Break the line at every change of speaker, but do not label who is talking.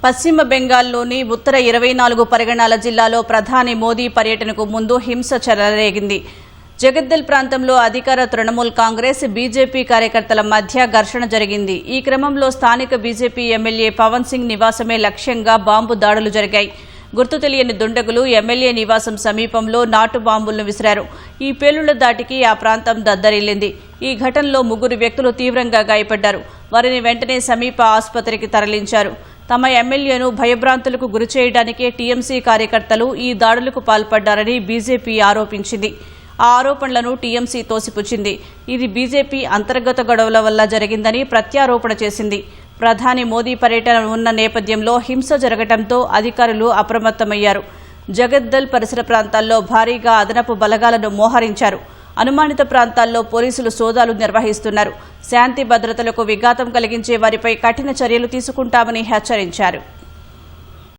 పశ్చిమ బెంగాల్లోని ఉత్తర 24 పరిగణాల జిల్లాలో ప్రధాని మోదీ పర్యటనకు ముందు హింస చెలరేగింది. జగద్దల్ ప్రాంతంలో అధికార తృణమూల్ కాంగ్రెస్ బీజేపీ కార్యకర్తల మధ్య ఘర్షణ జరిగింది. ఈ క్రమంలో స్థానిక బీజేపీ ఎమ్మెల్యే పవన్ సింగ్ నివాసమే లక్ష్యంగా బాంబు దాడులు జరిగాయి. గుర్తు తెలియని దుండగులు ఎమ్మెల్యే నివాసం సమీపంలో నాటు బాంబులను విసిరారు. ఈ పేలుళ్ల దాటికి ఆ ప్రాంతం దద్దరిల్లింది. ఈ ఘటనలో 3 వ్యక్తులు తీవ్రంగా గాయపడ్డారు. వారిని వెంటనే సమీప ఆసుపత్రికి తరలించారు. తమ ఎమ్మెల్యేను భయభ్రాంతులకు గురిచేయడానికే టీఎంసీ కార్యకర్తలు ఈ దాడులకు పాల్పడ్డారని బీజేపీ ఆరోపించింది. ఆ ఆరోపణలను టీఎంసీ తోసిపుచ్చింది. ఇది బీజేపీ అంతర్గత గొడవల వల్ల జరిగిందని ప్రత్యారోపణ చేసింది. ప్రధాని మోదీ పర్యటన ఉన్న నేపథ్యంలో హింస జరగడంతో అధికారులు అప్రమత్తమయ్యారు. జగద్దల్ పరిసర ప్రాంతాల్లో భారీగా అదనపు బలగాలను మోహరించారు. అనుమానిత ప్రాంతాల్లో పోలీసులు సోదాలు నిర్వహిస్తున్నారు. శాంతి భద్రతలకు విఘాతం కలిగించే వారిపై కఠిన చర్యలు తీసుకుంటామని హెచ్చరించారు.